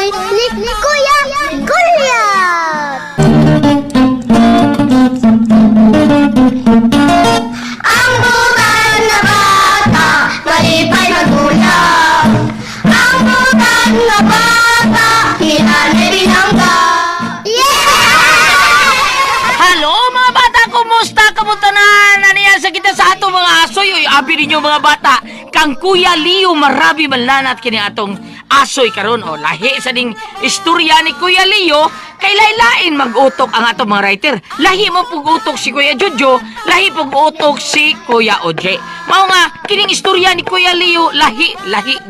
asoy ni Kuya Goliath! Ang butan na bata, malipay magulang. Ang butan na bata, hinanay binangga. Halo mga bata, kumusta? Kamusta na naniyan sa kita sa ato mga asoy? Uy, abi ninyo mga bata, kang Kuya Leo marabi malanat kini atong asoy karon o lahi sa ding istorya ni Kuya Leo kay lain mag-utok ang atong mga writer. Lahi mo pug-utok si Kuya Jojo, lahi pug-utok si Kuya Oje. Mao nga kining istorya ni Kuya Leo lahi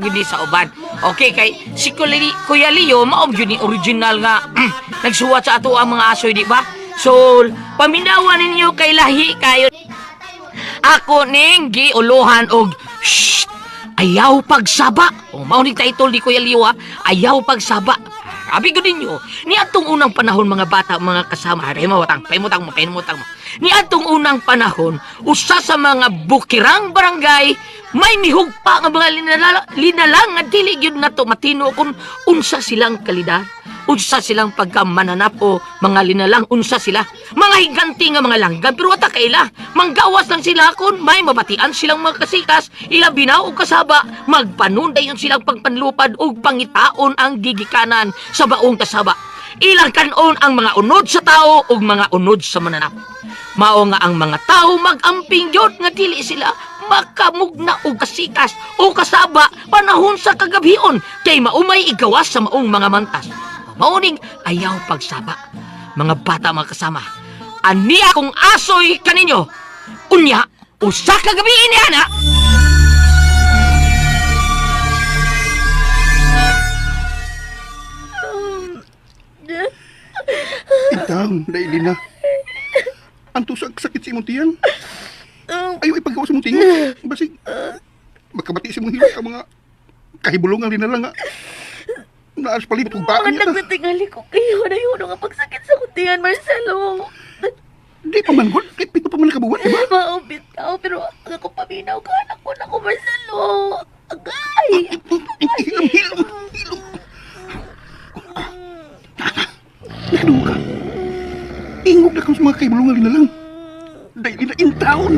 gini sa uban. Okay kay si Kuya Leo mao gyud ni original nga nagsuwat sa ato ang mga asoy, di ba? So, paminawan ninyo kay lahi kayo. Ako ning giuluhan og shh, ayaw pagsaba. O mao ni title ni Kuya Leo ha, ayaw pagsaba. Abi ko ninyo, ni atong unang panahon mga bata, mga kasama, paimutang mo. Ni atong unang panahon, usa sa mga bukirang barangay, may mihugpa nga mga linalang nga dili gyud nato matino kung unsa silang kalidad. Unsa silang pagkamananap o mga linalang, unsa sila. Mga higanti nga mga langgam, pero wata kaila. Manggawas lang sila kung may mabatian silang mga kasikas, ila binaw o kasaba, magpanundayon silang pagpanlupad o pangitaon ang gigikanan sa baong kasaba. Ilang kanon ang mga unod sa tao o mga unod sa mananap. Mao nga ang mga tao mag-amping yun nga dili sila makamugna o kasikas o kasaba panahon sa kagabhion kay maumay igawas sa maong mga mantas. Mauning ayaw pagsaba. Mga bata, mga kasama, ani akong asoy kaninyo. Unya, usa ka gabi ini ana. Itang, daili na. Anto sakit si imong tiyan. Ayaw ipagawa sa imong tingon. Basig, makabati si imong hirap ka mga kahibulungan din na lang nga. Naaras palibot kong baan Mga niya. nagnatingali ko kayo na yun nga pagsakit sa kutihan, Marcelo. Di pa man, God. Kahit pito pa man nakabuwan, diba? Maubit ka, pero ako paminaw ka, anak ko na ko, Marcelo. Agay! Hilom. Nakadu ka. Ingog na kang sa mga kahibulungan din na lang. Dahil na in town.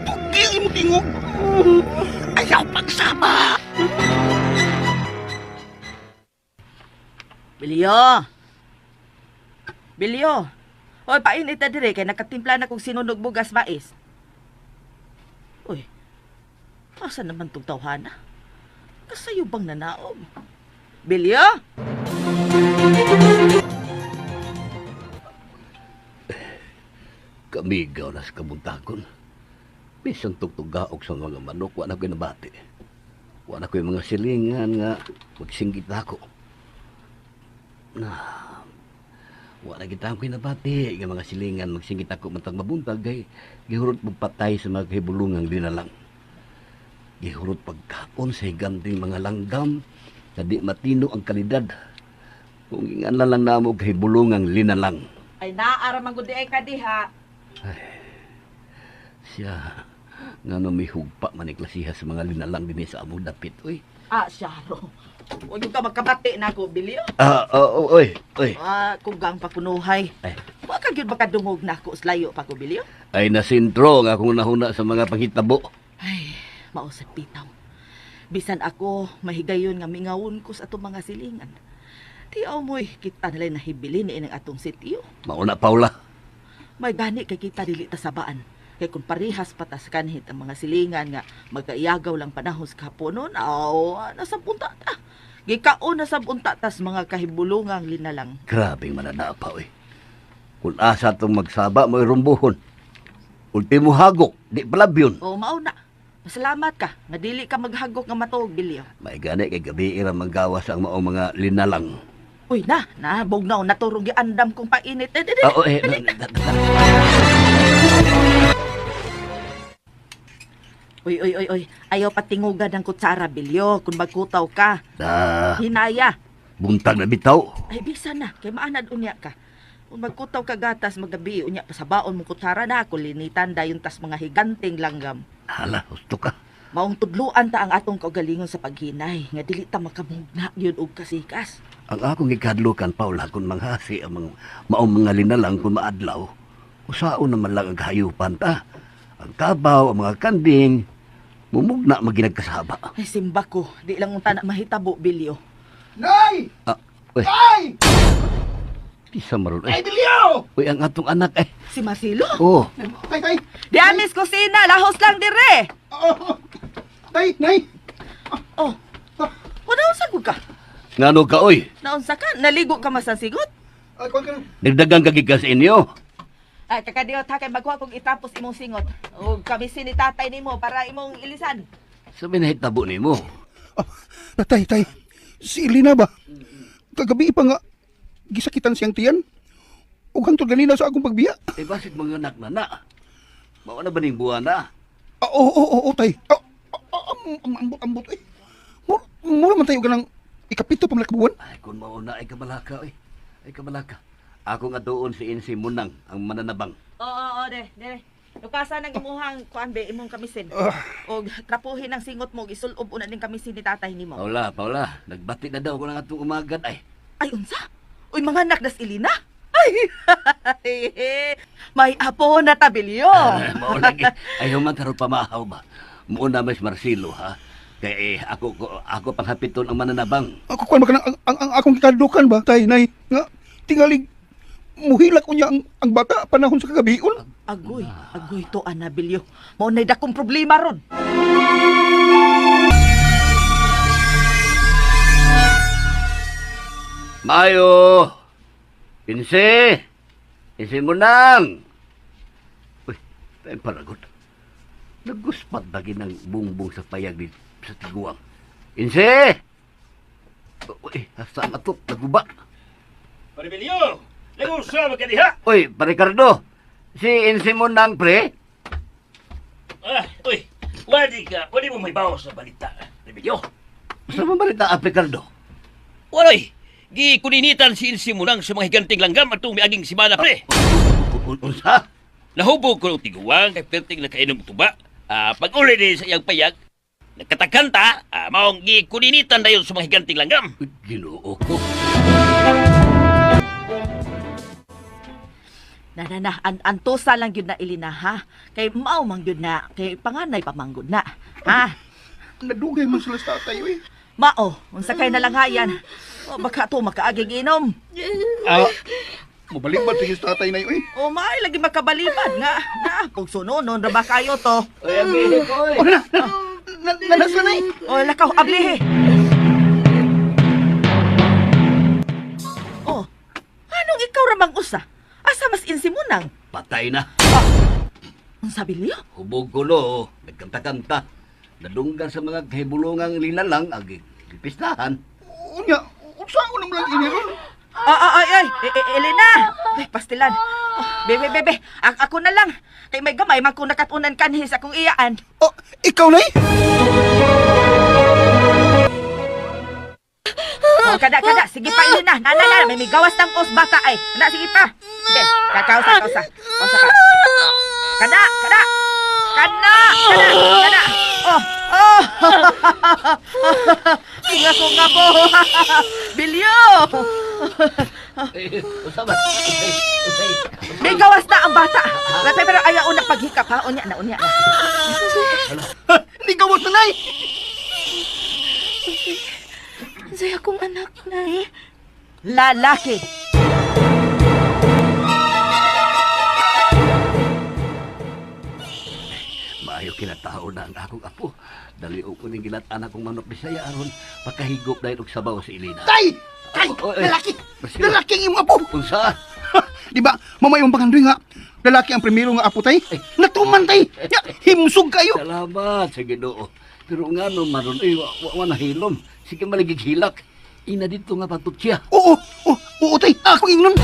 Pugi ang imong tingog. Ayaw pagsama. Bilyo! Hoy, painit na dire, kaya nakatimpla na kong sinunog bugas mais. Uy, asa naman tong tawhana? Kasayo bang nanaog? Bilyo! Kami gaw na sa kabuntagon. Bisang tugtugaok sa mga manok, wala ko'y nabati. Wala ko'y mga silingan nga magsinggit ako. Wala kita ko'y nabati. Nga mga silingan magsinggit ako matang mabuntag kay gihurot magpatay sa mga kahibulungang dinalang. Gihurot pagkapon sa higanting mga langgam na di matino ang kalidad. Kung ingan lang namo kahibulungang linalang. Ay, naara manggudi ay kadiha. Siya, nga no may hugpa maniklasiha sa mga linalang din sa amo dapit, uy. Syaro. Huwag yung ka magkabati na ako, Bilyo. Oy. Kugang papunuhay. Ay. Huwag ka yun makadungog na ako slayo pa ko, Bilyo. Ay nasintro nga kung nahuna sa mga panghitabo. Ay, mausap pitaw. Bisan ako, mahigayon nga mingawon ko sa atong mga silingan. Tiyaw mo'y kita nalay nahibili ni inang atong sityo. Mauna, Paula. May gani kay kita dili ta sabaan. Kay kung parihas patas kanhit ang mga silingan nga magkaiyagaw lang panahon sa kapunon, nasa punta ta. Gikaon na sa punta tas mga kahibulungang linalang. Grabing mananapa, uy. Kung asa itong magsaba, mo'y rumbuhon. Ultimo hagok, di palabyon. O, mauna. Masalamat ka. Nga dili ka maghagok nga matuog, Bilyo. May gani kay gabi irang manggawas ang maong mga linalang. Uy, bugnaw, naturong giandam kong painit. Uy, ayaw patingugan ng kutsara, Bilyo, kung magkutaw ka. Hinaya. Buntag na bitaw. Ay, bisa na, kay maanad unya ka. Kung magkutaw ka gatas, magabi, unya pa sa baon mong kutsara na, kulinitan dayon tas mga higanting langgam. Hala, gusto ka. Maong tudluan ta ang atong kaugalingon sa paghinay, nga dili ta makamugna yun og kasikas. Ang akong ikadlukan, Paula, kung manghasi ang maong mga linalang kung maadlaw, usaon naman lang ang kahayupan ta. Ang kabaw, ang mga kanding, mumugna maginagkasaba. Ay, simba ko. Di lang unta na mahitabo, Bilyo. Nay! Ah, uy, Nay! di sa maroon. Ay, Eh, Bilyo! uy, ang atong anak, eh. Si Marcelo? Oh, Tay! Di amis kusina, lahos lang dire. Oh, tay! Nay! Oh, wala unsa ko ka? ngano ka, oy? Naunsa ka? Naligo ka masasigot? Kuwan ka na. Nagdagang kagigas inyo. Ay, kakadiot ha, kay magwa kong itapos imong singot. O kamisin ni tatay nimo para imong ilisan. Sabi na hitabo ni mo. Tay! Si Elena ba? Kagabi pa nga, gisakitan siyang tiyan. Ug hangtod ganina sa akong pagbiya. Eh, basit mga anak na na. Mawa na ba ning buwan na? Oo, tay. Ambot eh. Mura man tayo ganang ikapito pa malakabuan. Ay, kung mauna ay kabalaka, oy. Ay kabalaka. Ako nga doon si Insi Munang, ang mananabang. Oo, dire. Lupasan ng imuhang kuan be imong kamisin. O trapuhin ang singot mo gisulob una ning kamisin ni tatay nimo. Paula, nagbati na daw ko ng atong umagat ay. Ay unsa? Uy mga anak das Ilina. Ay. May apo na tabilyo. Mauna ay human taro pamahaw ba. Muna mas Marcelo ha. Kay ako panghapiton ang mananabang. Ako kuan ba kanang ang akong kikadukan ba, tay, nay? Nga tingalig muhilak unya ang bata panahon sa kagabion. Agoy to Anabilyo. Mao nay dakong problema ron. Mayo! Insi Munang! Uy, tayo paragot. Naguspat lagi ng bungbong sa payag di sa tiguang. Inse! Uy, hasta ang atop, naguba. Paribilyo! Lago sa magkadiha! Uy, Paricardo! Si Inse Munang, pre? Uy, wadi mo may bawas sa balita. Paribilyo! Basta mabalita, Paricardo? Waloy! Gikuninitan si Insi Munang sa mga higanting langgam at itong miaging simana, pre. Unsa? Nahubog ko ng tiguang kay perting na kainom tuba. Pag-uli din sa iyang payag, nagkatakanta, maong gikuninitan na yun sa mga higanting langgam. Ginoo ko. Antusa lang yun na Ilina ha. Kay mao mang yun na, kay panganay pa manggod na. Ha? Nadugay man sila sa tatay, eh. Mao, unsa kay nalangayan. O baka to makaaging inom. Mabalik ba tingin sa tatay, nay, eh? O may lagi makabalibad nga. Kung sunonon ra ba kayo to? Uy, ang bihi ko, uy. O nanas na, nay. O lakaw ablihe. O, anong ikaw ramang usa? Asa mas insimunang? Patay na. Unsa bilyo? Hubog ko no, nagkanta-kanta. Nadunggan sa mga kahibulungang linalang, gipistahan. Unya, saan ko naman lang iniron? Ay, Elena! Ay, pastilan. Bebe, ako na lang. Kay may gamay, man kung nakatunan kanhi sa akong iyaan. Oh, ikaw, nay? Oh, kada. Sige pa, Elena. Nana, may gawas ng os bata ay. Kada, sige pa. Sige, kausa. Kausa ka. Kada. Oh. Nga po. Bilyo! Usama. Usay. May gawas na ang bata. Pero ayaw na paghikap ha. Unya na. Hindi ka mo sanay! Say akong anak, nay. Lalaki. Maayo kinatao na ang akong apo. Dali ko ning gilat-anak kong manok Bisaya aron pakahigop dahil og sabaw si Elena. Tay! Oh, Lalaki! Marcelo. Lalaki ang iyong apo! Unsa? Di ba, mamayong pangandoy nga, lalaki ang primero nga apo, tay. Natuman, tay! Ya, himsog kayo! Salamat sa Ginoo. Pero nga no maron wa na hilom. Sige maligig hilak. Ina dito nga patut siya. Oo, tay. Ako ingnon.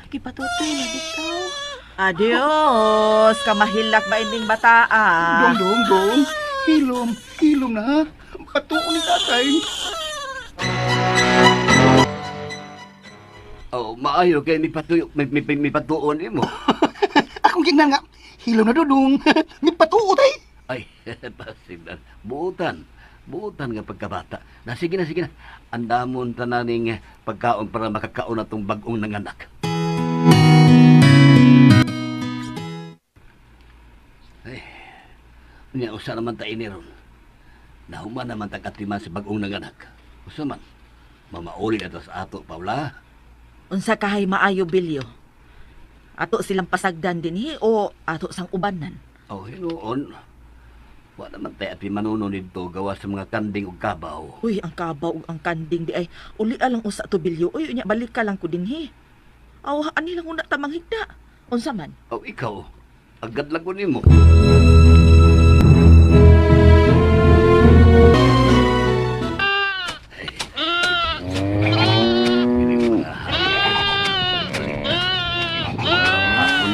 Gipatutoy na bitaw. Adios, kamahilak ba ining bataa? Dong. Hilom na. Patuon ni tatay. Oh, maayo kay mi patuon imo. Akong gingnan nga. Hilom na dudong. May patuo, tay. Ay, pasilan. Buutan nga pagkabata. Sige na. Andamon tananing pagkaon para makakaon na tong bagong nanganak. Ay, niya usa naman ta ini ron. Nahuman naman takatiman sa bagong nanganak. Usa man, mamauli na to sa ato, Paula. Unsa kahay maayo Bilyo? Ato silang pasagdan dinhi o ato sang ubanan? Oh, hinuon. Wa naman tayo api manuno nito gawa sa mga kanding ug kabaw. Uy, ang kabaw ug ang kanding di ay uli alang usa to Bilyo. Uy, unya balik ka lang ko dinhi. Aw, ani lang una ta manghigda. Unsa man? Oh, ikaw. Agad lang ko nimo. Ako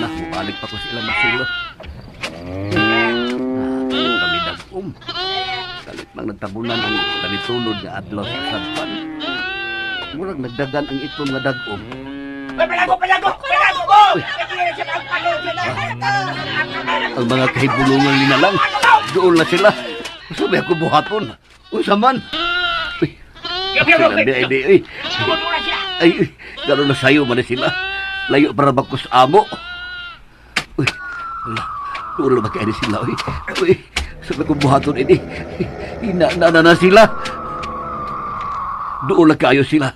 na, mubalik pa ko sila magsilo. Kami dagom. Kalit mang nagtabunan ang kanitulod nga adlaw sa sadpan. Murag nagdagan ang itom nga dagom. Ang mga kahibulungan nila lang, doon na sila. Sabi ako buhaton. Unsa man? Uy, ay, gano'n na sayo man sila. Layo para bakos amo. Uy, wala. Doon na magkain sila. Uy, sabi ko buhaton ini. Ina na sila. Doon lang kayo sila.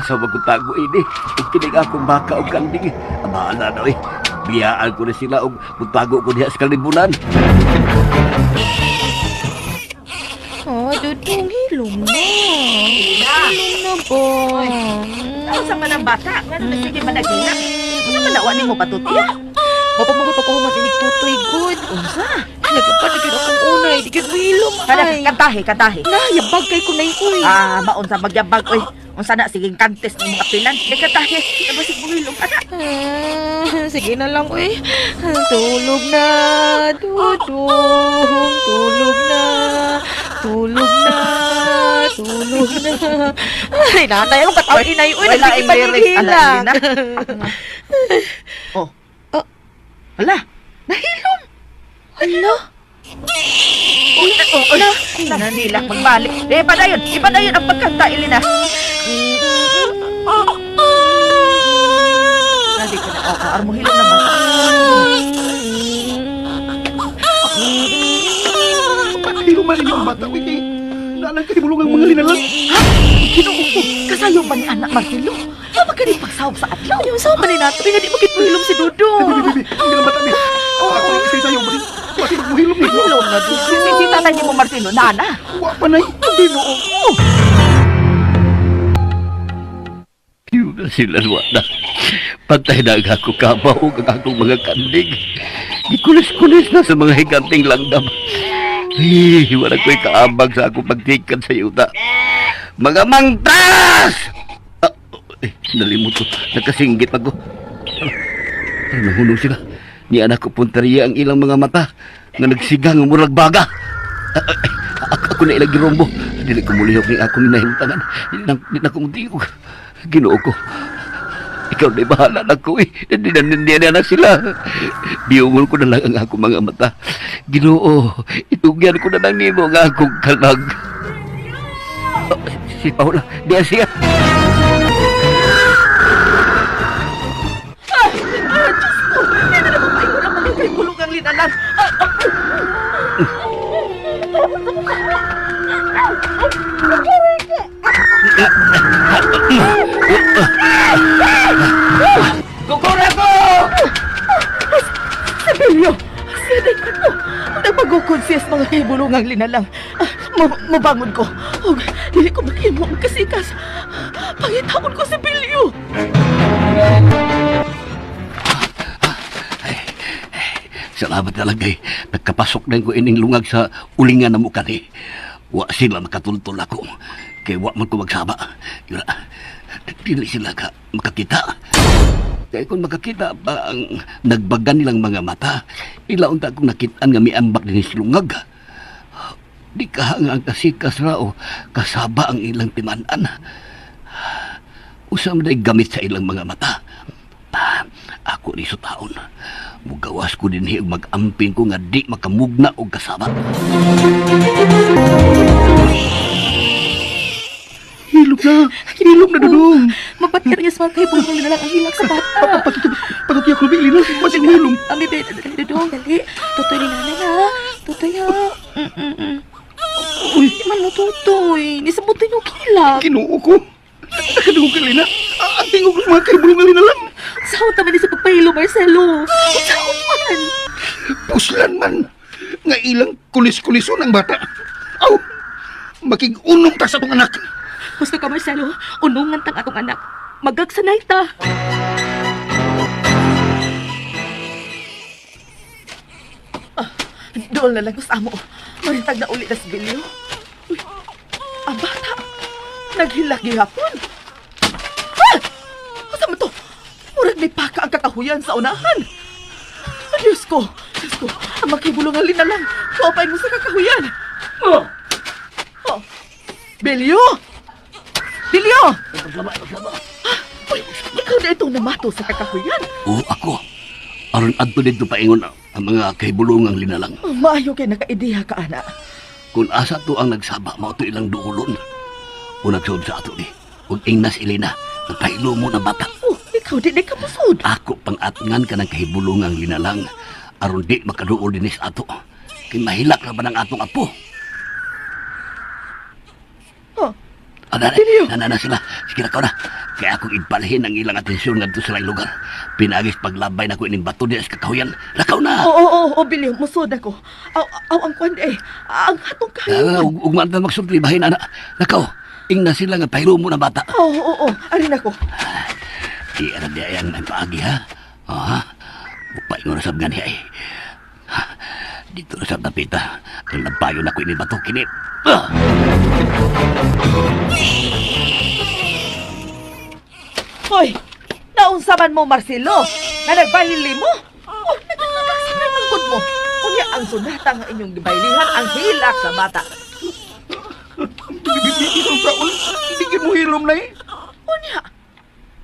Sa magkutago ini. Ikinig akong baka o kanding. Amahala na biyaan ko na sila o magtago ko diha sa kalibunan. Oh, Dudong, hilom na. Hilom na po. Unsa man ang bata? Ngano sige managina? Unsa man nawa nimo patutiya? Mapamagot ako humaginig tutoy, good. Unsa? Nagpapaligid akong unay, di ka hilom ay. Kantahe. Nayabag kay kunay uy. Maunsa magyabag oy. Unsa na siging kantes ng mga pilan? Di kantahe. Basig mo hilom ana. Sige na lang, uy. Tulog na, Dudong. Tulog na. Ay, nanay, anong katawin inay? Uy, Wala ang lyrics. Ala, nagsikipaligila. Oh. Ala, nahilom. Hala? Nanila magbalik. Ipadayon ang pagkanta, Elena. Nadi ko na. Armo hilom naman. Hindi man rin yung bata, wiki. Nalang kahibulungan mga linalang. Kinuupo, kasayo ba ni anak Marcelo? Ano ka rin pagsahog sa atlaw? Yung sama ni nato, nga di makitulom si Dudong. Bibi, hindi na bata, bibi. Ako yung isa sa'yo, pati magmuhilom ni. Hilom na doon. Si tatay niyo mo Marcelo, nana. Wa pa na Binuo mo. Yun na sila wala. Patay na ang ako kabaw ang akong mga kanding. Ikulis-kulis na sa mga higanting langdam. Ay, wala ko'y kaambag sa akong pagtikan sa yuta. Mga mangtas! Nalimot ko. Nakasinggit ako. Ay, nahulong sila. Ni anak ko puntariya ang ilang mga mata nga nagsigang ang murag baga. Ako na ilang girombo. Dili ko mulihok ni akong nahimtangan. Di na kong tingog. Ginoo ko. Ikaw na'y bahala na ko Hindi na sila. Biyungon ko na lang ang akong mga mata. Ginoo, itugyan ko na lang nimo ang akong kalag. Si Paula, diyan siya. Diyos ko! Hindi na naman kayo lang maligay kulong ang linalang. Kukura ko! Sibilyo! Siday ka to! Nagpag-confess mga kahibulungang linalang. Mabangon ko. Huwag, dili ko maghimo ang kasikas. Pangitawon ko si Bilyo. Salamat na lang kay nagkapasok na ko ining lungag sa ulingan na mukha ni. Wa sila makatultol ako. Kaya wa man ko magsama. Yun na, dili sila makakita. Kaya kung makakita pa ang nagbagan nilang mga mata, ilaon ta akong nakitaan nga miambak din si lungag. Di kahangang kasikas rao, kasaba ang ilang timanan. Usam na gamit sa ilang mga mata. Ako ni taon. Mugawas ko din hiyag mag-amping ko nga di makamugna o kasama. Hilom na dudong. Magpatir niya sa mga kahibulungan linalang ang hilak sa bata. Pagkatiyak ko Lina, masing hilom. Ang bebe, dudong, dali. Tutoy ni nanay ha. Tutoy ha. Uy, Di man mo tutoy. Nisabutin yung kilak. kinuo ko. Nakadungog ka Lina. Ang tingog ng mga kahibulungan Lina lang. Sahot naman ni sa pagpahilo, Marcelo. Sahot man. Puslan man. Nga ilang kulis-kulison ang bata. Aw, makig-unong ta sa tong anak. Gusto ka, Marcelo. Unungan tang akong anak. Magagsanay ta. Doon na lang sa amo. Marintag na uli na si Bilyo. Uy, ang bata. Naghilak gihapon. Ah! Asa mo to? Murag may paka ang kakahuyan sa unahan. Ay, Diyos ko. Diyos ko. Ang makibulungan lina lang. Kaupay mo sa kakahuyan. Oh! Oh! Bilyo! Bilyo! Uy, ikaw na itong namato sa kakahuyan. Oo, ako. Aron adto dito paingon ang mga kahibulungang linalang. Oh, maayo kay nakaideya ka, ana. Kung asa to ang nagsaba, mao to ilang duulon. Kung nagsud sa ato ni, huwag ingnas ilina, nagpahilo mo ng bata. Oh, ikaw di ka pusod. Ako pangatngan ka ng kahibulungang linalang, aron di makaduol dinis ato. Kay mahilak na ba ng atong apo? Oh, Nana sila. Sige na ka na. Kaya akong ipalhin ang ilang atensyon ngadto sa ilang lugar. Pinagis paglabay na ko ining bato diya sa kakahuyan. Lakaw na! oo, Bilyo, musod ako. Aw, ang kwan ang hatong kayo. Ug man magsulti bahin ana. Lakaw. Ingna sila nga pahiro mo na bata. Oo, arin ako. Di ara di ayang may paagi ha. Ha? Upaingon na sab gani ay. Dito na sab napita. Kung nagpayo na ko ini bato kinit. Hoy, naunsa man mo, Marcelo? Na nagbayili mo? Oh, nagkakasakay ang good mo. Kunya ang sunata nga inyong gibaylihan ang hilak sa bata. Isang taon, hindi mo hilom na Kunya,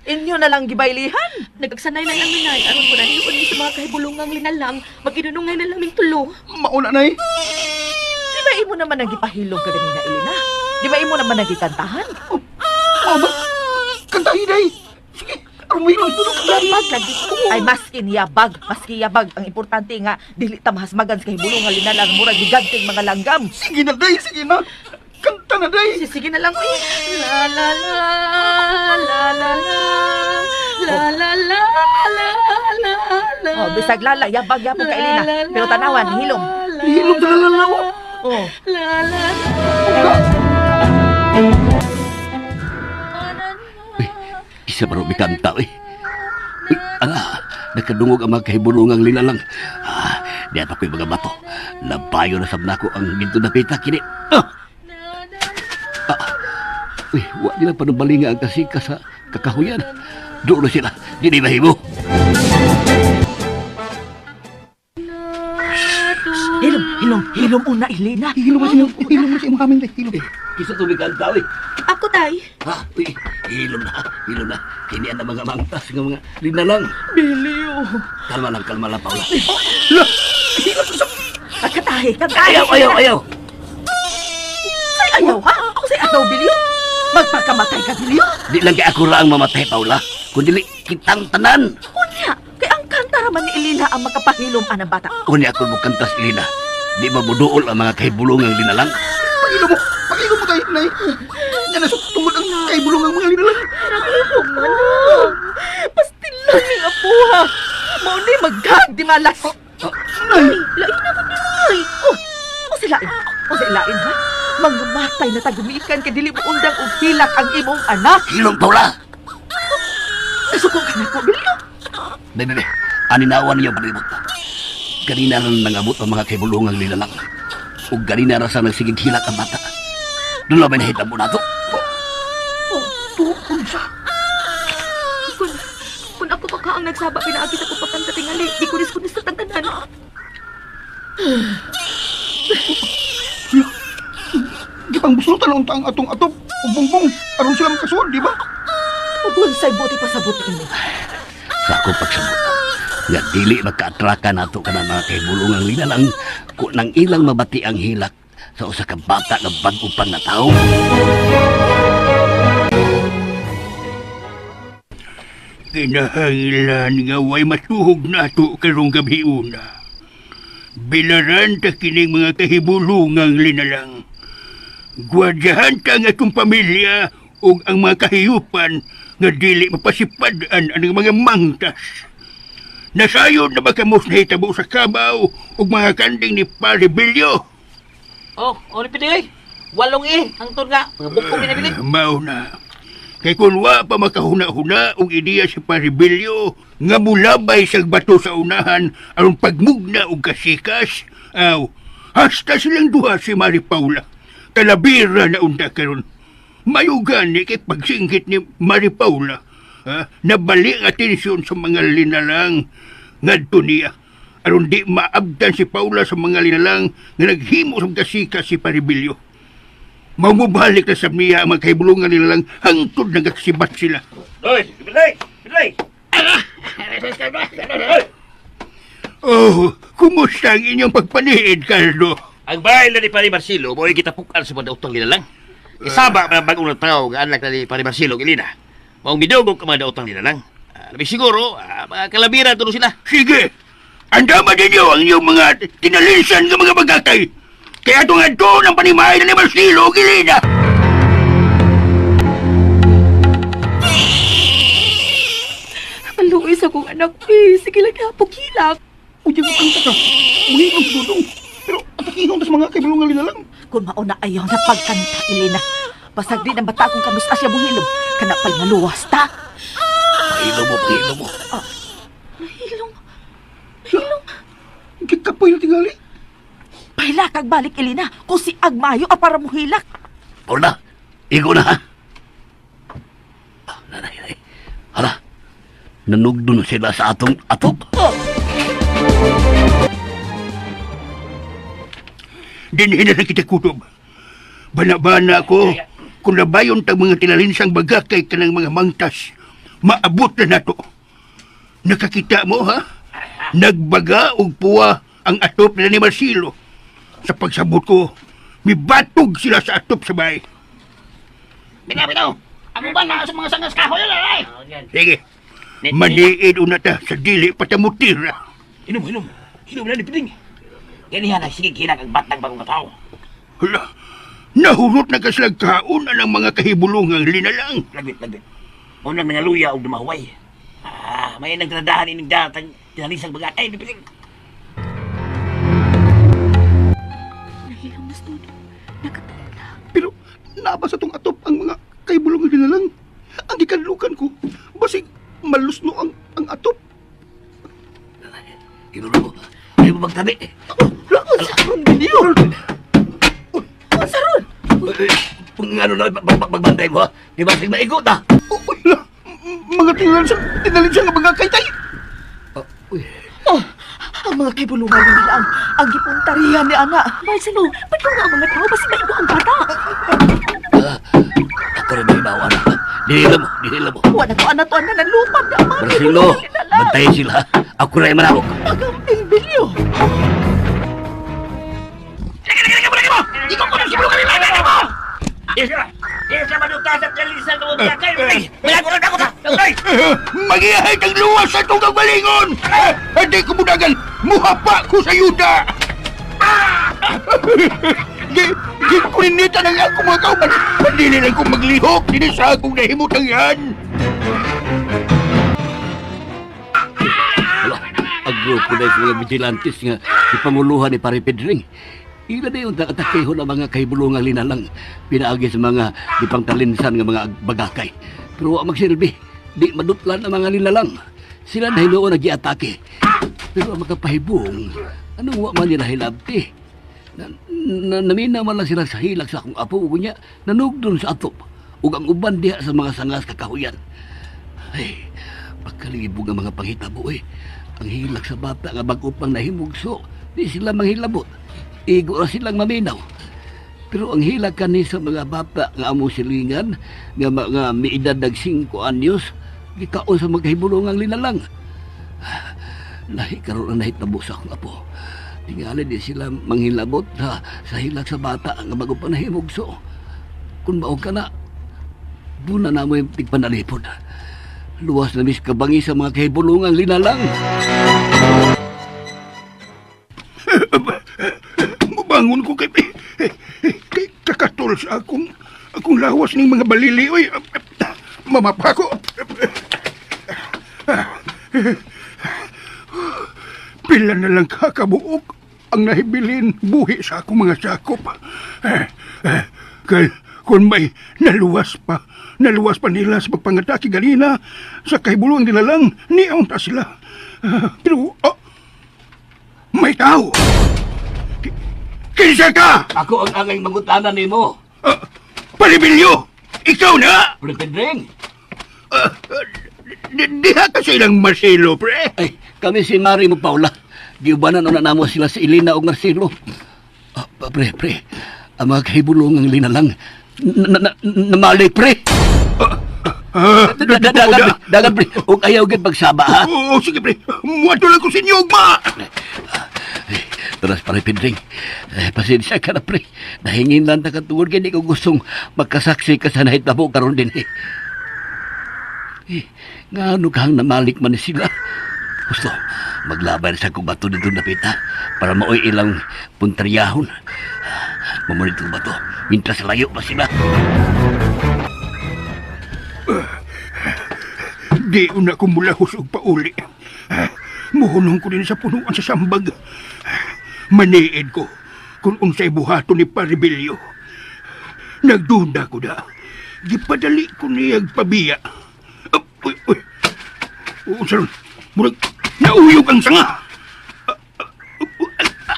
inyo na lang gibaylihan. Nagagsanay na lang minay. Aron ko na hiyon ni sa mga kahibulungang linalang. Mag-inunungay na lang tulo. Mauna na Di ba imo naman ang gipahilog ka ganina, Elena? Di ba imo naman ang gikantahan? ba? Kantahin na Sige, aron mo hilom. Yabag lagi ko. Ay, maski yabag. Ang importante nga, dili ta mahasmagan sa kahibulungan linalang murag giganting mga langgam. Sige na, day. Sige na. Kanta na, day. Sige na lang. La la la la la la la la la la la la. Oh, bisag lala, yabag ka, Elena. Pero tanawan, hilom. Hilom sa lalalawa. Oh. La la Isa ba rin kanta eh. Uy, nakadungog ang mga kahibulungang linalang. Di at ako'y mga bato. Labayo na sab nako ang ginto na pita kini. Uy, wa nila panubalinga ang kasika sa kakahuyan. Doon na sila. Di mahimo. Hilom una, Elena. Hilom na sa imong kaming, day. Hilom. Kisa tubig ang tao eh. Ako, tay. Uy, hilom na. Kini ang mga mangtas ng mga linalang. Bilyo. Kalma lang, Paula. Katahe. Ayaw. Say ayaw, ha? Ako say ataw, Bilyo. Magpakamatay ka, Bilyo. Di lang kay ako raang mamatay, Paula. Kundi kitang tanan. Kunya, kay ang kanta raman ni Elena ang makapahilom anang bata. Kuni ako mo kantas, Ilina. Di ba buduol ang mga kahibulungang linalang? Pag-ilom mo, day, nay. Yan na tungod ang kahibulungang mga linalang. Hilom na na. Pastilan ni apuha. Mauni maghag di malas. Nay, Lain na ko ni Ay. O silain, ha? Mangamatay na tagumikan kay dili mo undang og hilak ang imong anak. Hilom, Paula! Nasuko ka na ko, Bilyo. Dede, aninawan niyo palibot. Ganina rin nangabot ang mga kahibulungang linalang. O ganina rin sa nagsigig hilak ang bata. Doon lang may nahita mo na to. Kung ako pa ka ang nagsaba, pinaagit ako patang tingali. Di ko nis sa tantanan. gipang busutan ang taang atong atop. Ubong-bong, aron sila makasuod, di ba? Ubunsay buti pa sa buti ini. Sa akong pagsabot, nga dili makaatrakan nato ka ng mga kahibulungang linalang kung nang ilang mabati ang hilak sa usa ka bata nga bag-o pang na tao. Kinahanglan nga way matuhog nato karong gabi una. Bilaran ta kining mga kahibulungang linalang. Gwadyahan ta nga itong pamilya o ang mga kahiyupan nga dili mapasipadan ang mga mangtas. Nasayod na makamos na hitabo sa kabaw o mga kanding ni Paribilyo. Oh, ni piday. Walong hangtod nga mga bukong pinabili. Mao na. Kay kung wa pa makahuna-huna og ideya si Paribilyo nga mulabay sa bato sa unahan aron pagmugna og kasikas, hasta silang duha si Mari Paula. Kalabira na unda karon. Mayugan ni kay pagsinggit ni Mari Paula, nabali ang atensyon sa mga linalang ngadto niya. Aron di maabdan si Paula sa mga linalang nga naghimo sa kasikas si Paribilyo. Mamubalik na sa miya ang mga kahibulungan nila lang hangtod nagkasibat sila. Hoy, bilay! Bilay! Oh, kumusta ang inyong pagpaniid, Carlo? Ang bahay na ni Pari Marcelo, mo'y kitapukan sa mga daotang linalang. Isaba pa ang bagong tao nga anak na ni Pari Marcelo, Ilina. Maong midugog ka mga daotang linalang. Labi siguro, mga kalabira tulo sila. Sige, andama ninyo ang inyong mga tinalinsan ng mga bagakay. Kaya tunga-to ng panimahay na ni Marcelo, Gilina! Maluis akong anak, sige lang hapog hilak. Uy, ang taka. Uy, ang dudong. Pero atakihong sa mga kahibulungan nila lang. Kung mauna ayaw na pagkanta, Elena. Basag din ang bata kong kanus asya buhilom. Kanapal maluwas ta. Pahilo mo. Mahilong. Kikapoy na tingali. Pahila kag balik, Elena. Kung si Agmayo para mo hilak. Paula, igo na ha. Nanay. Hala, nanugdon sila sa atong atop. Dinhin na kita kutob. Bana-bana ko kung nabayon tag mga tinalinsang bagakay ka ng mga mangtas. Maabot na nato. Nakakita mo ha? Nagbaga og puwa ang atop nila ni Marcelo. Sa pagsabot ko, may batog sila sa atop sa bahay. Binaw. Amo ba na sa mga sangas kahoy ay? Sige, maniid una ta sa dili patamutira. Inom na ni Piting. Ganihan ay sige kinag ang batang bagong tao. Hala, nahurot na kaslag kaunan ng mga kahibulungang linalang. Lagwit. Unang mga luya o dumahuay. May nagtradahan ining datang tinalisang bagakay ni Piting. Mahilong mas todo. Nakatala. Pero nabasa tong atop ang mga kahibulungang linalang. Ang gikanlukan ko, basig malusno ang atop. Inulo mo. Ayaw mo magtabi. Saron ninyo. Saron. Ano na, magbantay mo ha? Di ba sing maigot ha? Uy, la, mga tinalinsang nga bagakay tayo. Ang mga kibulungan nila ang gipuntarihan ni Ana. Marcelo, ba't nga ang mga tao basta maigo ang bata? Ako rin may bawa na. Dinila mo. Wala to ana na lupad na mga Marcelo, bantayin sila. Ako rin manawag. Magamping bilyo. Isa manutasap sa lisan ng bagakay. Malagot ako sa. Magihay kang luwas sa itong kagalingon! Hindi ko mudagan, muhapa ko sa yuta! Di kuninita ng ako mga kauban! Hindi lang kong maglihok, hindi sa akong nahimutang yan! Ang grupo na mga vigilantes nga ipanguluhan ni Pare Pedring. Ila na yung atakeho ng mga kahibulungang linalang pinaagi sa mga dipangtalinsan ng mga bagakay. Pero wak magsilbi, di madutlan ang mga linalang. Sila na hinuon nag-iatake. Pero ang makapahibong, anong wak man nila hilabti? Naminaw man lang sila sa hilak sa akong apo niya, nanugdon sa atop. Ug ang uban diha sa mga sangas kakahuyan. Ay, pagkalibog ang mga panghitabo eh. Ang hilak sa bata nga bag-o pang nahimugso, di sila manghilabot. Igo na silang maminaw. Pero ang hilak kani sa mga bata nga amo silingan, nga mga miedad ng 5 anyos, gikaon sa magkahibulungang linalang. Lahi karon ang nahitabo sa akong apo. Tingali di sila manghilabot sa hilak sa bata nga bago pa nahimugso. Kung maog ka na, doon na mo yung tigpanalipod. Luwas na mis kabangi sa mga kahibulungang linalang. Mabangon ko kay kakatol sa akong lawas ning mga balili. Oy, mamapa ko. Pila na lang kakabuok ang nahibilin buhi sa akong mga sakop. Kung may naluwas pa nila sa pagpangatake ganina sa kahibulong nila lang, niyaon ta sila. Pero, may tao. Kinsa ka? Ako ang angay mangutanan ni mo. Palibilyo! Ikaw na! Pre Pedring! Diha ka sa ilang Marcelo, pre. Ay, kami si Mari mo, Paula. Giubanan na namo sila si Elena o Marcelo. Pre, ang mga kahibulong ang linalang. Namali, pre. Dagan, pre. Huwag ayaw gid pagsaba, ha? Oo, sige, pre. Muwato lang ko sa inyo, ugma. Taras, Pare Pedring. Pasensya ka na, pre. Nahingin lang na katungod kaya di ko gustong magkasaksi ka sa nahitabo karon din, eh. Nga ano kang namalik man sila? Gusto, maglaban sa kubato dito na pita para maoy ilang puntaryahon. Mamunit ang bato, mintas layo pa sila. Di una ko mulahos og pauli. Muhunong ko din sa punuan sa sambag. Maniid ko kung unsay buhato ni Paribilyo. Nagdunda ko da. Gipadali ko niyag pabiya. Uy. Sir, murag nauyog ang sanga.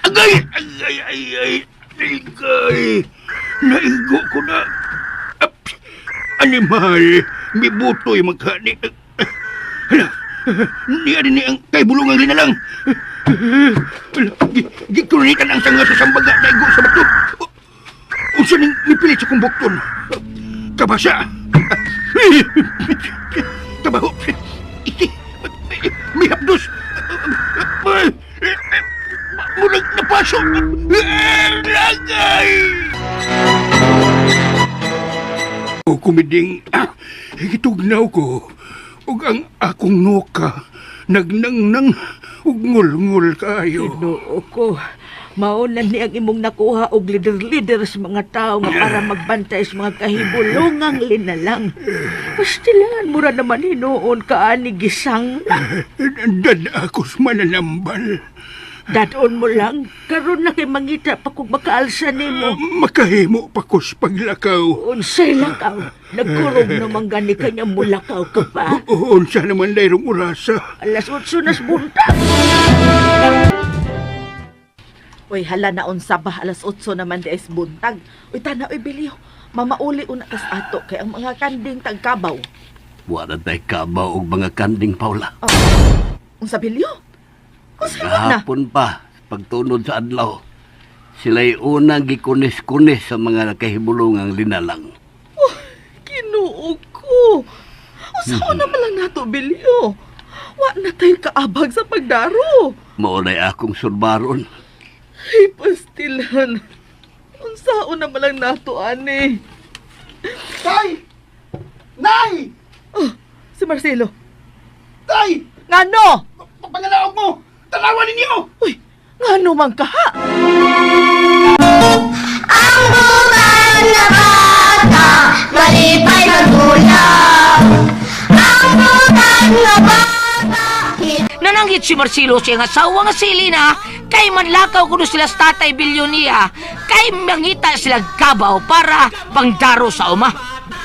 Agay. Naigo ko na. Animal, may butoy maghani. Niya rin ang kahibulungan rin na lang. Gikronikan ang sanga sa sambaga na igo sa bato. Unsa ning nipilit sa kong bukton. Kabasa. Kabaho. May hapdos. Mulag napasok. Lagay. O kumiding, hitugnaw ko. Ug ang akong nuka, nagnangnang ug ngul-ngul kayo. Ginoo ko. Maunan ni ang imong nakuha og leader sa mga tao nga para magbantay sa mga kahibulungang linalang. Pastilan mura naman hinuon ka ani gisang. Dada ako sa mananambal. Dadon mo lang, karon na kay mangita pa kung makaalsa nimo. Makahimo pa ko sa paglakaw. Unsay lakaw, nagkurog naman gani kanya mulakaw ka pa. Unsa naman dayrong urasa. Alas 8 nas buntag. Uy, hala na unsa ba alas 8 naman des buntag. Uy, tanaw Bilyo, mamauli una tas ato kay ang mga kanding tagkabaw. Wala tayo kabaw og mga kanding, Paula. Unsa Bilyo? Unsa na? Kahapon pa, pagtunod sa adlaw, sila'y unang gikunis-kunis sa mga kahibulungang linalang. Oh, Ginoo ko. Unsa na malang nato Bilyo? Wa na tayo kaabag sa pagdaro. Maulay akong surbaron. Ay, pastilan. Unsaon na malang nato, ani? Tay! Nay! Oh, si Marcelo. Tay! Ngano? Pangalaog mo! Tanawan ninyo! Uy, ngano man ka ha? Ang bulan na bata, malipay magulang. Ang bulan na bata, Nananggit si Marcelo siya nga asawa nga si Elena kay manlakaw kuno sila sa tatay Bilyonia kay mangita sila kabaw para pangdaro sa uma.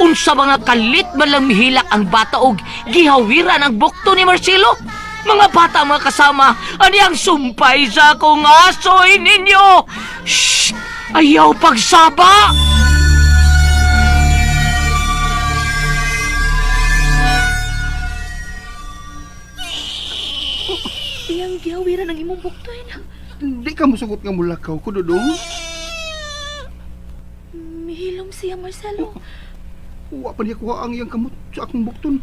Unsa mga kalit man lang mihilak ang bata og gihawiran ang bukto ni Marcelo. Mga bata mga kasama, ani ang sumpay sa akong asoy ninyo. Shh! Ayaw pagsaba! Iyang gihawiran ang imong buktoy na. Di ka musugot nga mulakaw ko, Dodong. Mihilom siya, Marcelo. Wa pa niya kuha ang iyang kamot sa akong bukton.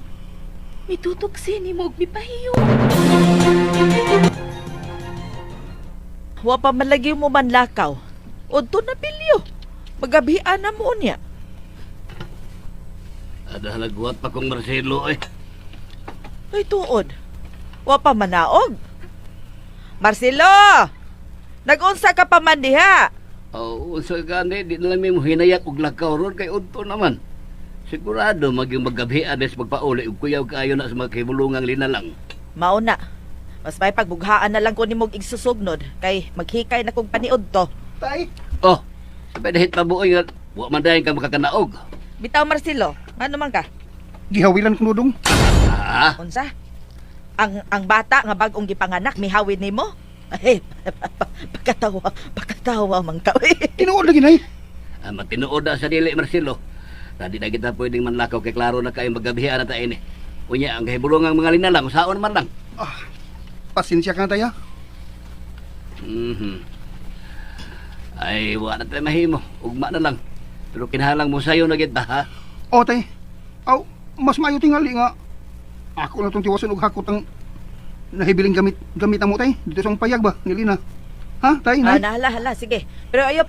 Mitutok siya ni mo og mipahiyo. wa pa man lagi mo manlakaw. Udto na pilyo. Magabian na mo niya. Ada halagwat pa kong Marcelo eh. Ay tuod. Wa pa manaog. Marcelo! Nag-unsa ka pa man diha? Oh, unsa gani di na lang mo hinayak og lakaw ron kay udto naman. Sigurado maging magabian des magpauli og kuyaw kaayo na sa mga kahibulungang linalang. Mauna. Mas may pagbughaan na lang ko ni mong igsusugnod kay maghikay na kong paniod to. Tay, Oh, sabay dahit mabuoy nga wa man dayon ka makakanaog. Bitaw Marcelo, ano man ka? gihawilan ko nudong. Ah, Unsa? Ang bata nga bagong gipanganak mihawid nimo? Ay, pakatawa man ka. Tinuod lagi nay. matinuod na sa dili Marcelo. Tadi na kita pwedeng manlakaw kay klaro na kayo magabihan na tayo ini. Unya ang kahibulungang mga linalang saon man lang. Pasensya ka taya. Ay, wala na tayo mahimo. Ugma na lang. Pero kinhalang mo sa'yo na kita, ha? O tay. Aw, mas maayo tingali nga. Ako na tong tiwason og hakot ang nahibiling gamit mo tay. Dito sa payag ba ni Lina. Ha, tay, nay? Hala, sige. Pero ayaw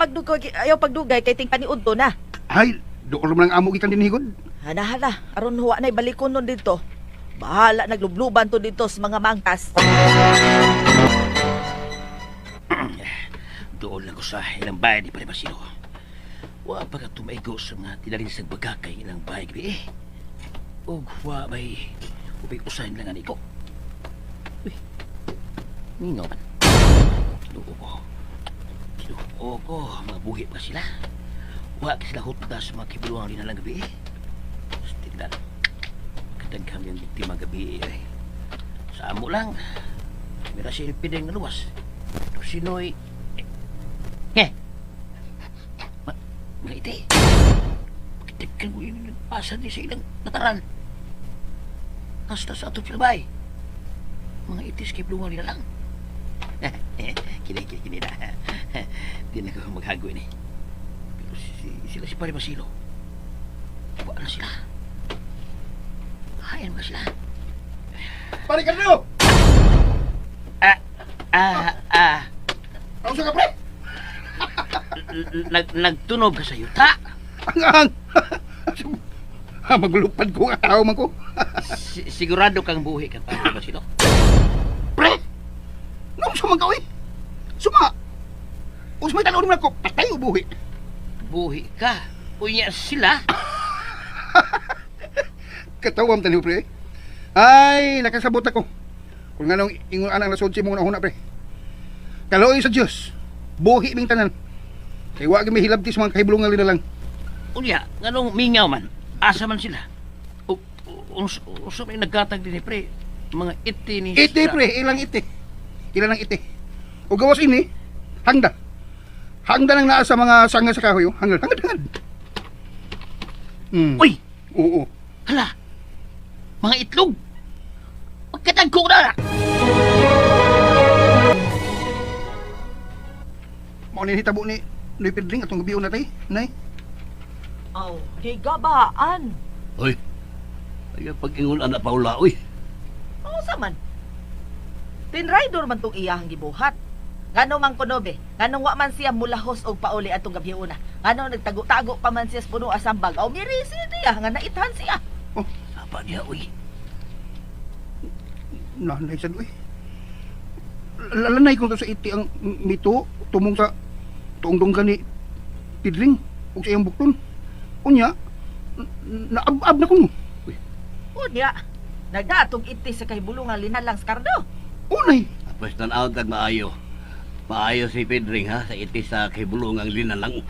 pagdugay kay ting paniud to na. Ay, doon naman ang amo gikan dinhigod. Hala, aron huwa na'y balikon nun dito. Bahala naglubluban to dito sa mga mangkas. Doon lang ko sa ilang bahay ni Parebasilo. Wa pa ka tumaigo sa mga tinalin sa bagakay ilang bahay gabi eh. Og wa bay ubay usahin lang ko. Uy, ningaw man. Kinuo ko, mga buhi pa sila. Wa ka sila hutda sa mga kibuluang linalang gabi eh. Tignan, magandang kami ang biktima gabi eh. Sa amo lang, mira si Elpideng na luwas. Pero sino'y mga iti. Pagkitikan mo yun nagpasan niya sa ilang nataran. Hasta sa atong silabay. Mga itis kay blungan nila lang. Kini na. Di na ko maghago ini. Pero sila si Parebasilo. Wala na sila. Hayan ba sila? Pare Carlo! Ano sa ka pre? Nagtunog ka sa yuta. Ang maglupad ko nga tao man ko. Sigurado kang buhi ka pa, Parebasilo. Pre! Nung sumang ka, Suma! Kung sumay tanood mo na ko, patay o buhi. Buhi ka. Unya sila. Katawam taniw, pre. Ay, nakasabot ako. Kung nga nung ingon anang lasod si mong nahuna, pre. Kaloy sa Diyos. Buhi ming tanan. Kaya wag may hilabti sa mga kahibulungan nila lang. Unya, nganong mingaw man. Asa man sila. Unsa may nagkatag din pre. Mga iti ni... Ite, pre. Ilang ite. Ilang ite. O gawas ini, hangda. Hangda lang naa sa mga sanga sa kahoy. Hangad. Uy! Oo. Hala! Mga itlog! Magkatagko na! Mao ni hitabo ni Noy Pedring atong gabi na tay, nay. Aw, gigabaan. Oy, ay pag-ingon anak Paula, uy. Oo sa man. Tinraidor man tong iyahang gibuhat. Ngano man kunobe, nganong wa man siya mulahos og pauli atong gabi una. Ngano nagtago-tago pa man siya sa puno asambag. Aw mirisi niya nga naithan siya. Apa niya, uy? Nanay sad uy. Lalanay ko to sa iti ang mito tumong sa tuong donggan ni Pedring ug sa iyang bukton. Unya, naab-ab na ko no. Unya, nagdatong iti sa kahibulungan linalang skardo. Unay. Tapos tanaw tag maayo. Maayo si Pedring ha, sa iti sa kahibulungang linalang.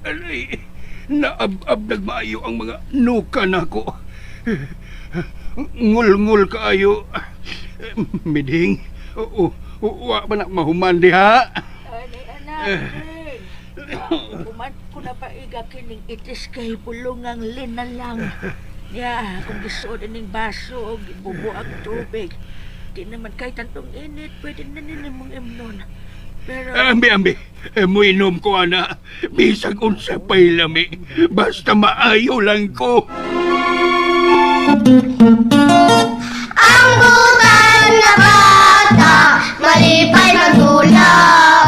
Alay. Naab-ab nagmaayo ang mga nuka nako. Ngul-ngul kaayo. Miding. Wa ba na mahuman diha? Anak, kuman ko na paiga kining itis kay bulungang linalang. Ya, kung gusto ning baso o bubuak tubig. Di naman kahit tantong init, pwede na mong imnon. Pero... Ambi. Muinom ko, ana. Bisag unsa pa'y lami. Basta maayo lang ko. Ang butan nga bata, malipay magdulag.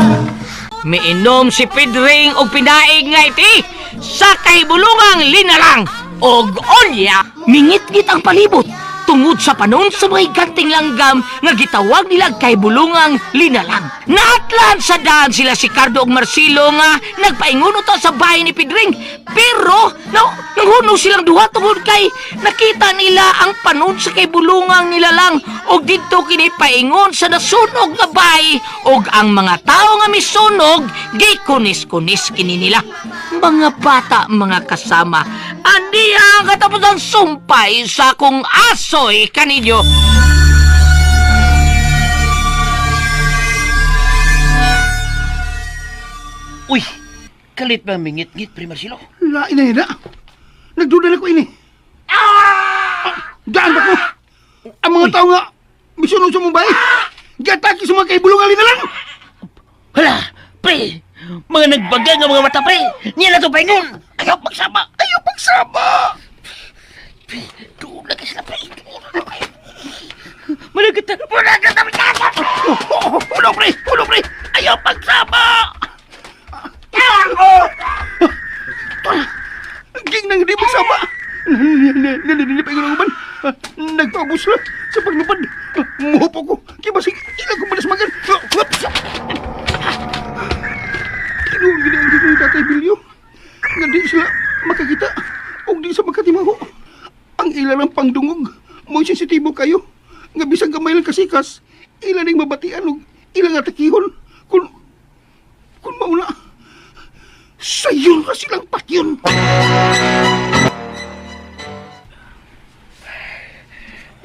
Miinom si Pedring og pinaig nga iti sa kahibulungang linalang og olya. Mingit-ngit ang palibot tungod sa panon sa mga higanting langgam nga gitawag nila kahibulungang linalang. Naatlan sa daan sila si Cardo ug Marcelo nga nagpaingon ta sa bahay ni Pedring, pero nanghuno silang duha tungod kay nakita nila ang panon sa kahibulungang nilalang og didto kini paingon sa nasunog nga bahay og ang mga tao nga misunog gikunis-kunis kini nila. Mga bata, mga kasama, andi ang katapos ang sumpay sa akong asoy kaninyo. Uy, kalit ba mingit-ngit, Pre Marcelo? Lain na hina. Nagdudal ako ini. Daan ba ko? Ang mga tao nga, misunod sa Mumbai. Gataki sa mga kaibulungan na lang. Hala, Pre! Mga nagbaga nga mga mata, Pre! Niya na ito paingon! Ayaw pagsama! Ayaw pagsama! Pre, doon lagi sila, Pre! Malagat na! Malagat na! Ulo, pre! Ulo, pre! Ayaw pagsama! Ging nang hindi magsama. Nalilip ay uban. Nagpabus lang sa paglupad. Muhupo ko. Kibasig ilang kumalas magan. Kinuon gini ang dito ni Tatay Bilyo. Nga di sila makakita. O di sa magkatimaho. Ang ilalang pangdungog. Mo'y sensitibo kayo. Nga bisang gamay lang kasikas. Ilan ang mabatian o ilang atakihon. Kung mauna. Sayon na silang patyon.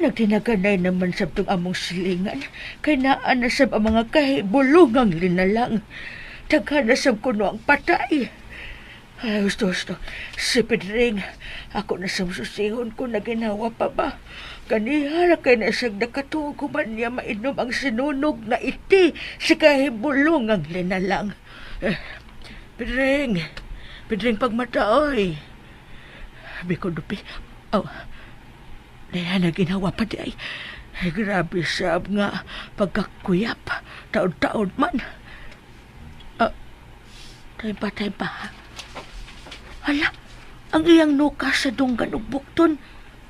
Nagtinaganay naman sabtong among silingan. Kay naan na sab ang mga kahibulungang linalang. Daghan na sab kuno ang patay. Ay, gusto. Si Pedring, ako na samsusihon ko na ginawa pa ba? Kanihara kay na siyang nakatuguman niya mainom ang sinunog na iti sa kahibulungang linalang. Pedring, pagmata, oy. Biko dupi. Oh, Naya na ginawa pa di ay. Ay, grabe sab nga pagkakuyap. Taon-taon man. Time pa. Hala, ang iyang nuka sa dunggan ug bukton,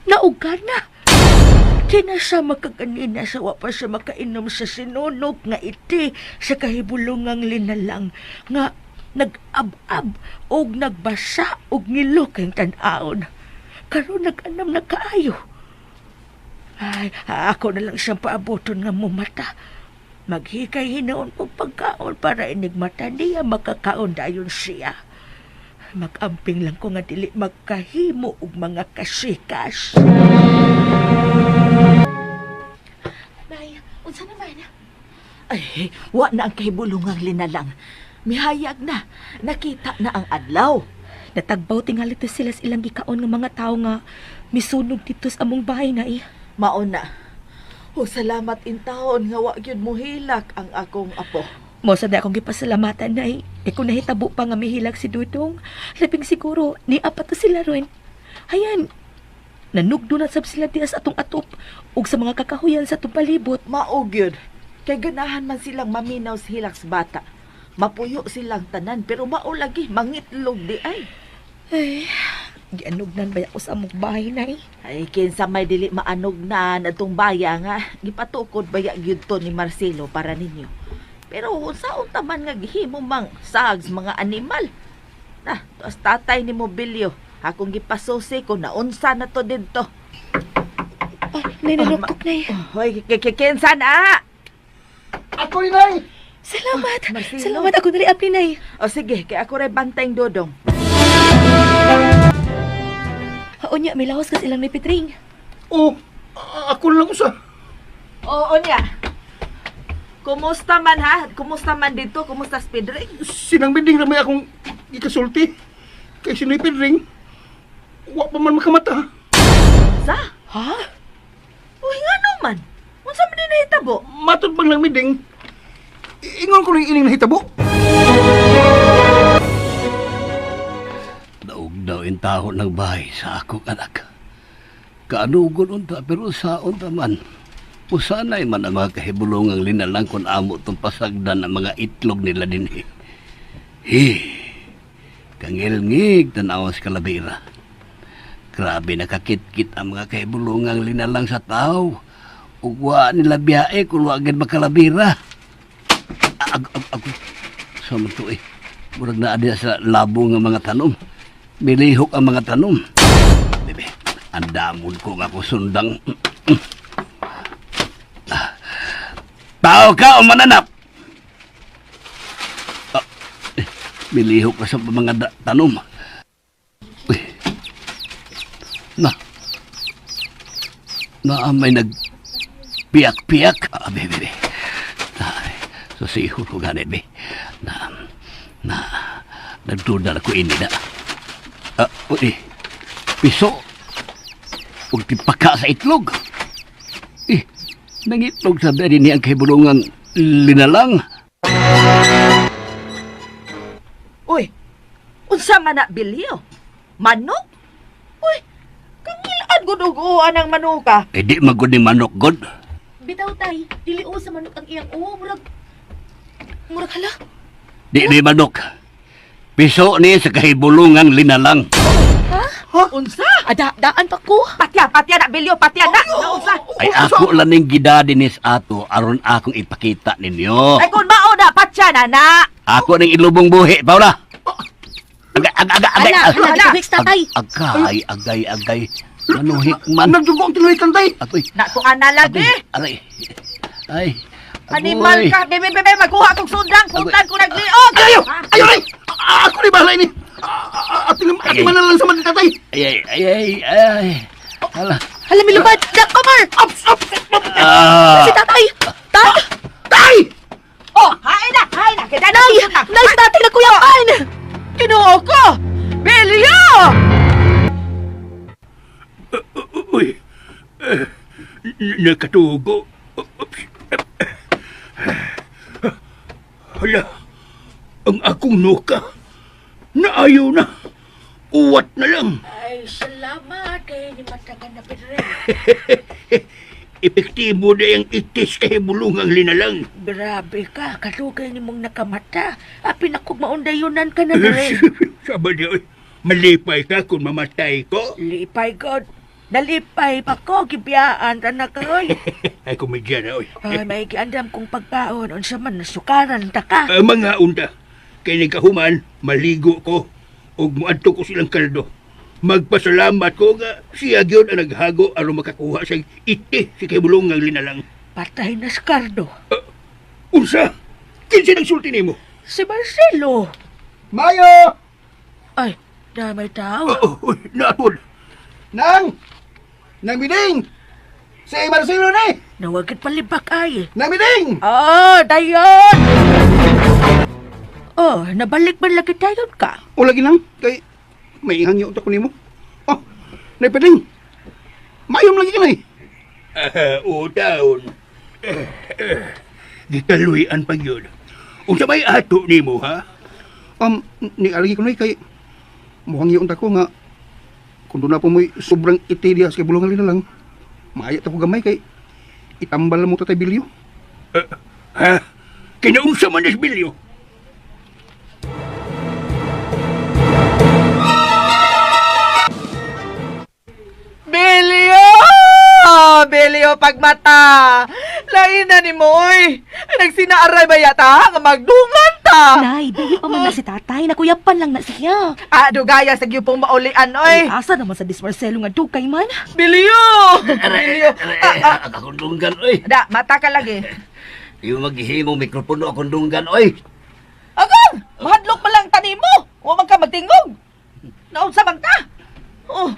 naugan na. Di na siya makaganina sa wapa siya makainom sa sinunog nga iti sa kahibulungang linalang nga nag-ab-ab og nagbasa og ngilok ang tan-aon. Karon nag-anam na kaayo. Ay, ako na lang siyang paaboton nga mumata. Maghikay hinaon og pagkaon para inigmata niya makakaon dayon siya. Mag-amping lang ko nga dili magkahimo og mga kasikas. Nay, unsa naman? Ay, wa na ang kahibulungang linalang. Mihayag na. Nakita na ang adlaw. Natagbaw tingali to sila sa ilang gikaon nga mga tao nga misunog dito sa among bahay na eh. Mauna. O salamat in taon nga wa gyud mo hilak ang akong apo. Mo sa akong gipasalamatan na eh. Kung nahitabo pa nga mihilag si Dudong, labing siguro ni apat na sila ron. Hayan, nanugdo na sab sila diya sa atong atop ug sa mga kakahuyan sa atong palibot. Mao gyud. Kay ganahan man silang maminaw sa hilak sa bata. Mapuyo silang tanan pero mao lagi mangitlog di ay. Ay, gianugnan ba ako sa among bahay na eh. Ay kinsa may dili maanugnan atong baya nga gipatukod baya gyud to ni Marcelo para ninyo. Pero unsaon taman nga gihimo mang sags mga animal. Tuas tatay ni Mobilio. Akong gipasusi ko na unsa na to didto. Nananuktok na eh. Hoy, kinsa na? Ako ni Nay! Salamat! Marcelo. Salamat ako na rin apli na eh. O sige, kay ako rin bantay Dodong. Haon niya, may lawas kasi ilang may Pedring. Ako lang usa. Oo niya. Kumusta man ha? Kumusta man dito? Kumusta si Pedring? Sinang binding na may akong ikasulti. Kay sinipid ring. Wa pa man makamata. Sa? Ha? Uy nga naman. Unsa man din nahitabo? Matod bang lang miding. Ingon ko rin ining nahitabo. Daog daw in taho ng bahay sa akong anak. Kaanugon unta, pero saon man. Pusanay man ang mga kahibulungang linalang kung amo itong pasagdan ang mga itlog nila din eh. Kangilngig tanawas kalabira. Grabe nakakit-kit ang mga kahibulungang linalang sa tao. Ugwa nila biyae kung wagin makalabira. Ako, sama to eh. Murag na adya sa labo ng mga tanom. Milihok ang mga tanom. Bebe, andamon ko nga ko sundang. Tao ka o mananap? Milihok ka sa mga tanom. Uy. May nagpiyak-piyak. Bebe. Susiho ko ganit, be. Nagtudal ako ini na. Uy. Piso. Huwag tipaka sa itlog. Nangitlog sa beri niya ang kahibulungang linalang. Uy, unsa man na Bilyo? Manok? Uy, kangilaan guduguan ang manuka. Di magod ni manok, God. Bitaw tay, dili o sa manok ang iyang murag hala. Di manok. Piso ni sa kahibulungang linalang. Unsa? Daan pa ko. Patya na Bilyo, patya na. Unsa? Ay ako laning gidadinis ato aron akong ipakita ninyo. Ay kung mao na, patya na. Ako ning ilubong buhi, Paula. Hala, tatay. Agay. Manuhik man. Nagdugo ang tinulitan, tay. Atoy. Natuan na lagi. Aray. Ay. Animal agoy. ka, bebe, magkuha kong sundang. Puntan ko nagliog. Ayaw! Ako ni bahala ini. Ati man lang sa man tatay. Ay. Hala. Hala, milubad. Omar! Si tatay! Tay! Oh, hain na. Kaya na. Nice natin na kuyapan! Kinuha ko. Bilyo! Uy. Nakatugo. Hala. Ang akong nuka. Naayaw na. Uwat na lang. Ay, salamat kay ni matagan na Pedro. Epektibo na yung itis kay bulungang linalang. Grabe ka, kadugay ni mong nakamata. Apin ako maundayunan ka na dire. Sabi niya, malipay ka kung mamatay ko. Lipay God. Nalipay pa ko, gibiyaan ta na karoy. Ay, kumidya na, oy. Ay, may giandam kong pagkaon. Unsa man, nasukaran ta ka. Mga unta, kay nagkahuman, maligo ko, ug muadto ko silang kaldo. Magpasalamat ko nga siya gyud ang naghago aron makakuha sa iti si kay bulungang linalang. Patay na Scardo. Unsa? Kinsa nagsulti nimo? Si Marcelo. Mayo! Ay, damay tao. Uy, naatod. Nang Biding! Si Marcelo ni! Nawagit palibak ay. Nang Biding! Oh, dayon! Oh, nabalik man lagi dayon ka. O lagi lang, kay may hangyo ta ko nimo. Oh, Nay Biding! Mayom lagi ka na o taon. Gikaluyan pa yun. Unsa may ato nimo, ha? Ni alagi ko na kay muhang yun ta ko nga kung doon na po mo'y sobrang itidias kay bulungan na lang. Maayat ako gamay kay itambal mo tatay Bilyo. Ha? Kinaunsa man is Bilyo? Bilyo pagmata. Lain na ni Moy. Nagsinaaray ba yata nga magdungan ta? Nay, dili pa man na si tatay. Nakuyapan lang na siya. Dugaya sa gyupong maulian, oy. Asa naman sa Marcelo nga dukay man? Bilyo! Bilyo! Akakundunggan, oy. Mata ka lagi. Yung maghihimong mikropono akundunggan, oy. Agang! Mahadlok pa lang tani mo. Huwag ka magtingog. Naunsa bang ka? Oh,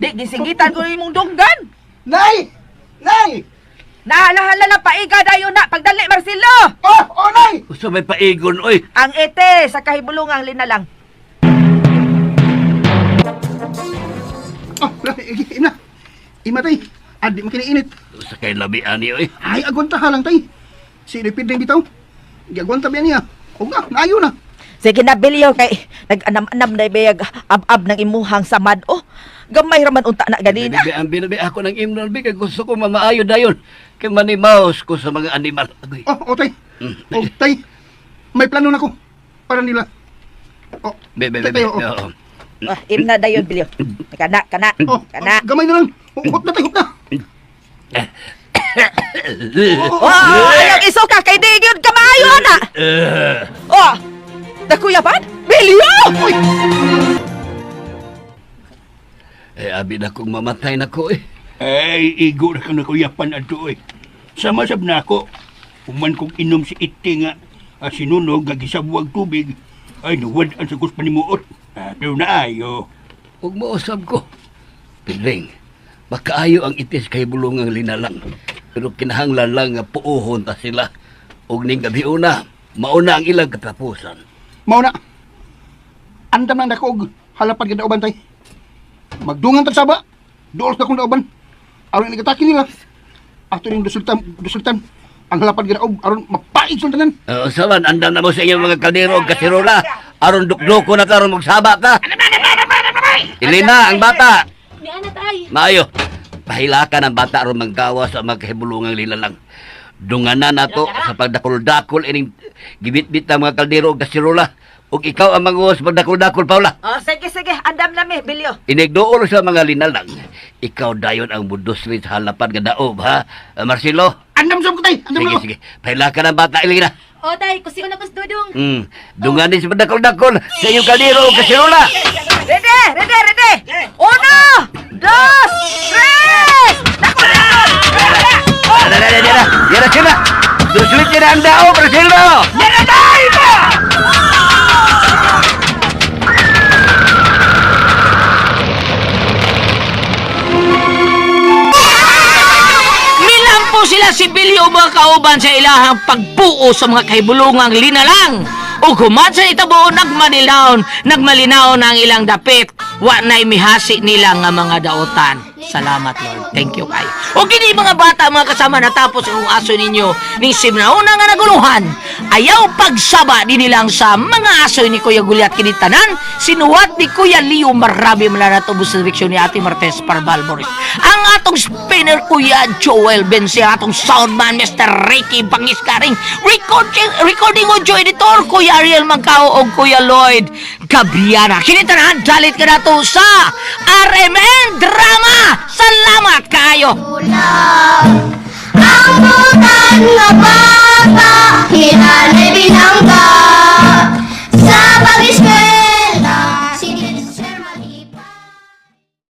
di gisingitan ko imong dunggan. Nay! Nay! Nahala na paiga dayon na pagdali Marcelo. Oh, Nay! Gusto may paigon, oy. Ang ete sa kahibulungang linalang. Oh, ina. Ima tay. Adi mo kiniinit. Sa kay labian ni, oy. Ay, agwanta ha lang tay. Si Lipid na bitaw. Di agwanta ba niya? O nga, naayo na. Sige na Bilyo kay nag-anam-anam na bayag ab-ab ng imuhang samad. Oh, Gamay raman unta na ganina. Bibi, ang binabi ako ng imnon, bi, kay gusto ko mamaayo dayon. Kay manimaos ko sa mga animal. Agoy. Oh, tay. Oh, tay. May plano na ko para nila. Oh, Bibi, tay, oh. oo. Imna dayon Bilyo. Kana. Oh, gamay na lang. Hukot na, tay, hukot na. Ayaw iso ka kay Digid kamayo na. Nakuyapan? Bilyo! Uy! Abi na kong mamatay na ko eh. Ay, igo na kang nakuyapan ato eh. Sama-sab na ako. Uman kong inom si iti nga. Sinunog, gagisabuag tubig. Ay, nuwad ang sagus panimuot. Pero na ayo. Huwag mo usab ko. Piling, makaayo ang itis kay bulungang linalang. Pero kinahanglan lang nga puuhon ta sila. Ug ning gabi una, mauna ang ilang katapusan. Mauna. Andam na ako og halapan gid uban tay. Magdungan tag saba. Dool na kong dauban. Aron igataki nila. Ato ning dusultan. Ang halapan gid aron mapaig sultanan. Saban, andam na mo sa inyong mga kaldero o kasirola. Aron dukdoko na taron magsaba ka. Ilina, ang bata. Ni anak ay. Maayo. Pahilakan ang bata aron maggawa sa mga kahibulungang lilalang. Dunganan nato sa pagdakol-dakol ining gibit-bit ang mga kaldero o kasirola. Ug ikaw ang manguwas pagdakol-dakol, Paula. Sige, andam na mi, Bilyo. Inigdool sa mga linalang. Ikaw dayon ang budusli sa halapan nga daob, ha? Marcelo? Andam sa ko tay. Andam na ko. Sige. Pahilakan ang bata, Ilina. O, tay, kusiyon ako sa dudong. Dunganin sa pagdakol-dakol sa inyong kaldero o kasirola. Ready! Uno! Dos! Tres! Yara sila! Dusulit niya na ang daob, Marcelo! Milampo sila si Bilyo mga kauban sa ilahang pagbuo sa mga kahibulungang linalang. O human sa itabo, nagmalinaw na ang ilang dapit. Wa na'y mihasi nila nga mga daotan. Salamat, Lord. Thank you kayo. O kini mga bata, mga kasama, natapos ang aso ninyo ning simnauna nga naguluhan. Ayaw pagsaba din nilang sa mga aso ni Kuya Guliat kinitanan. Sinuwat ni Kuya Leo Marabi mula na tubos sa direksyon ni Ate Martes Parbalboris. Ang atong spinner Kuya Joel Benzi, atong soundman Mr. Ricky Bangiskaring, recording audio editor Kuya Ariel Magkao o Kuya Lloyd Gabiana. Kinitanan, dalit ka na to sa RMN Drama. Salamat kayo! Ang butan nga bata, hinanay binangga sa pag-iskwela.